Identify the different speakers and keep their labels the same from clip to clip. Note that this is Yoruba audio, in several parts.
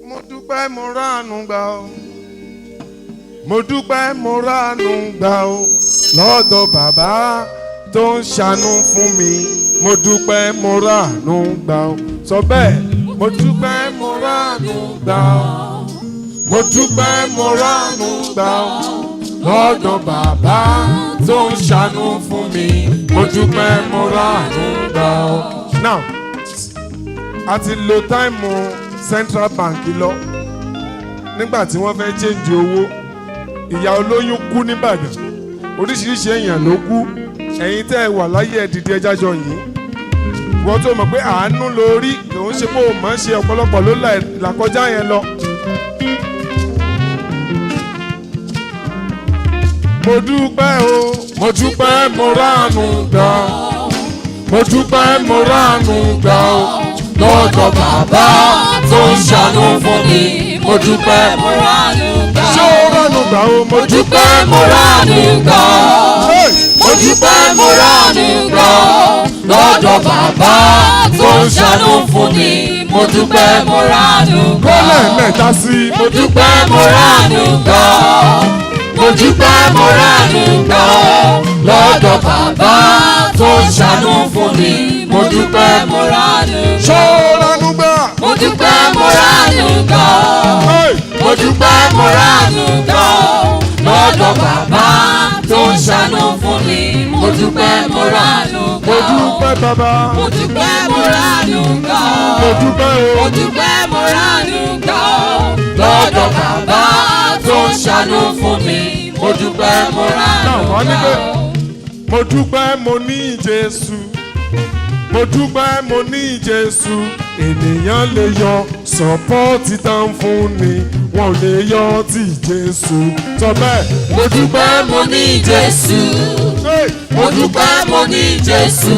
Speaker 1: mo dúpẹ́ mo ránu gbà ó. Mo dúpẹ́ mo ránu gbà ó lọ́dọ̀ bàbá tó ń ṣàánú fún mi. Mo dúpẹ́ mo ránu gbà ó. Sọ bẹ́ẹ̀. Mo dúpẹ́ mo ránu gbà ó. Mo dúpẹ́ mo ránu gbà ó lọ́dọ̀ bàbá tó ń ṣàánú fún mi. Mo dúpẹ́ mo ránu gbà ó. Now, a ti lo táìmù Central Bank lọ nígbà tí wọ́n fẹ́ change owó. Ìyá olóyún kú nìbàdàn, oríṣiríṣi èèyàn ló kú. Ẹ̀yin tẹ́ ẹ wà láyé ẹ̀ dìde ẹja jọ yìí. Wọ́n tó mọ̀ pé àánú lórí lòun ṣe pé òun máa ń ṣe ọ̀pọ̀lọpọ̀ ló là kọjá yẹn lọ. Mo dúpẹ́ o, mo dúpẹ́ mo ránu gbà. Mo dúpẹ́ mo ránu gbà o lọ́dọ̀ bàbá tó ń ṣàánú fún mi. Mo dúpẹ́ mo ránu gbà. Ṣé o ránu gbà o? Mo dúpẹ́ mo ránu gbà. Mo dúpẹ́ mo ránu gbà lọ́dọ̀ bàbá tó ń ṣàánú fún mi. Mo dúpẹ́ mo ránu gbà. Ó lẹ́ẹ̀mẹ́ta sí. Mo dúpẹ́ mo ránu gbà. Mo dúpẹ́ mo ránu gbà lọ́dọ̀ bàbá tó ń ṣàánú fún mi. Mo dúpẹ́ mo ránu gbà. Ṣé o ránu gbà? Mo dúpẹ́ mo ránu gbà. Mo dúpẹ́ mo ránu gbà lọ́dọ̀ bàbá tó ń ṣàánú fún mi. Mo dúpẹ́ mo ránu gbà. Mo dúpẹ́ bàbá. Mo dúpẹ́ mo ránu gbà. Mo dúpẹ́ o. Mo dúpẹ́ mo ránu gbà lọ́dọ̀ bàbá tó ń ṣàánú fún mi. Mo dúpẹ́ mo ránu gbà. Mo dúpẹ́ mo ní Jésù. Mo dúpẹ́ mo ní Jésù. Ènìyàn lè yọ sọ́pọ́ọ̀tì tán fún ni, wọn ò lè yọ ti Jésù. Sọ bẹ́ẹ̀.
Speaker 2: Mo dúpẹ́ mo ní Jésù. Mo dúpẹ́ mo ní Jésù.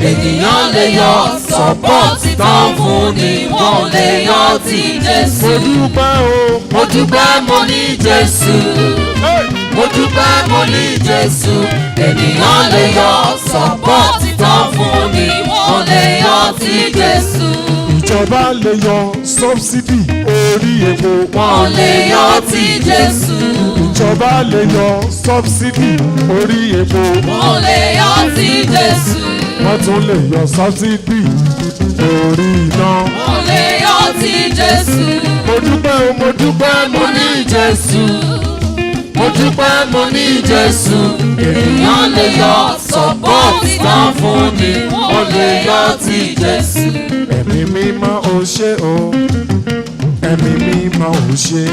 Speaker 2: Ènìyàn lè yọ sọ́pọ́ọ̀tì tán fún ni, wọn ò lè yọ ti Jésù.
Speaker 1: Mo dúpẹ́ o.
Speaker 2: Mo dúpẹ́ mo ní Jésù. Mo dúpẹ́ mo ní Jésù. Ènìyàn lè yọ sọ́pọ́ọ̀tì tán fún ni, wọn ò lè yọ ti Jésù.
Speaker 1: Ìjọba lè yọ sọ́bsidì orí epo.
Speaker 2: Wọn ò lè yọ ti Jésù.
Speaker 1: Ìjọba lè yọ sọ́bsidì orí epo.
Speaker 2: Wọn ò lè yọ ti Jésù.
Speaker 1: Wọ́n tún lè yọ sọ́bsidì orí iná.
Speaker 2: Wọn ò lè yọ ti Jésù.
Speaker 1: Mo dúpẹ́ o, mo dúpẹ́ mo ní Jésù.
Speaker 2: Mo dúpẹ́ mo ní Jésù. Ènìyàn lè yọ sọ́pọ́ọ̀tì tán fún mi. Wọn ò lè yọ ti Jésù.
Speaker 1: Ẹ̀mí mímọ́ ò ṣe o. Ẹ̀mí mímọ́ ò ṣe.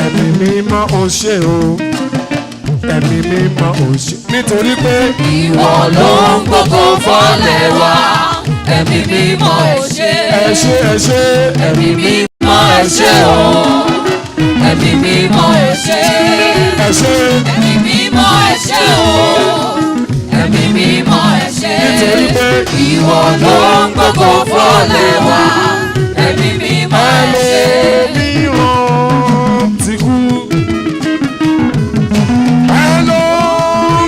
Speaker 1: Ẹ̀mí mímọ́ ò ṣe o. Ẹ̀mí mímọ́ ò ṣe. Nítorí pé
Speaker 2: ìwọ ló ń gbogbo fọ́lẹ̀ wá. Ẹ̀mí mímọ́ ẹ ṣé.
Speaker 1: Ẹ ṣé ẹ ṣé.
Speaker 2: Ẹ̀mí mímọ́ ẹ ṣé o. Ẹ̀mí mímọ́ ẹ ṣé.
Speaker 1: Ẹ ṣé.
Speaker 2: Ẹ̀mí mímọ́ ẹ ṣé o. Ẹ̀mí mímọ́ ẹ ṣé.
Speaker 1: Nítorí pé
Speaker 2: ìwọ ló ń gbogbo fọ́lẹ̀ wá. Ẹ̀mí mímọ́ ẹ ṣé.
Speaker 1: Ẹlòmíràn ti kú.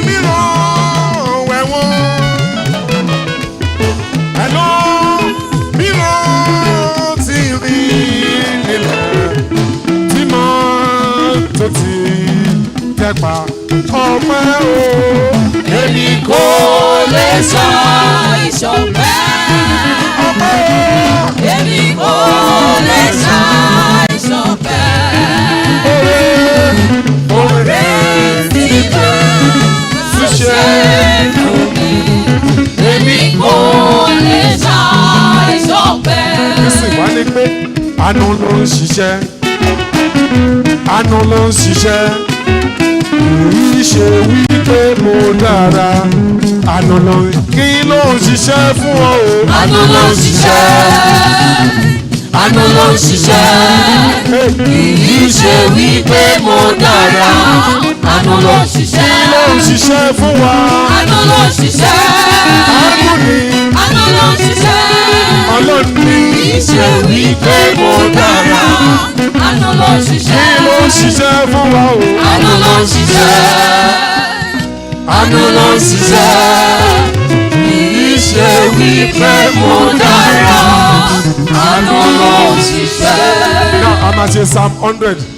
Speaker 1: Ẹlòmíràn wẹ̀wọ̀n. Ẹlòmíràn ti rí nílẹ̀. Tí mọ́tò ti tẹ́pa ọpẹ́ o.
Speaker 2: Èmi kò lè ṣàìṣọpẹ́. Èmi kò lè ṣàìṣọpẹ́. Oore tí Jésù ṣe fún mi. Èmi kò lè ṣàìṣọpẹ́.
Speaker 1: Kristi wá ní pé àánú ló ń ṣiṣẹ́. Àánú ló ń ṣiṣẹ́. Kìí ṣe wípé mo dára. Àánú ló ń kí ló ń ṣiṣẹ́ fún ọ o.
Speaker 2: Àánú ló ń ṣiṣẹ́. Àánú ló ń ṣiṣẹ́. Kìí ṣe wípé mo dára. Àánú ló ń ṣiṣẹ́.
Speaker 1: Kí ló ń ṣiṣẹ́ fún wa?
Speaker 2: Àánú ló ń ṣiṣẹ́.
Speaker 1: Àánú ni
Speaker 2: Àánú ló ń ṣiṣẹ́.
Speaker 1: Ọlọ́run ni.
Speaker 2: Kìí ṣe wípé mo dára. Àánú ló ń ṣiṣẹ́.
Speaker 1: Kí ló ń ṣiṣẹ́ fún wa o.
Speaker 2: Àánú ló ń ṣiṣẹ́. Àánú ló ń ṣiṣẹ́. Kìí ṣe wípé mo dára. Àánú ló ń ṣiṣẹ́.
Speaker 1: máa ṣe psalm 100.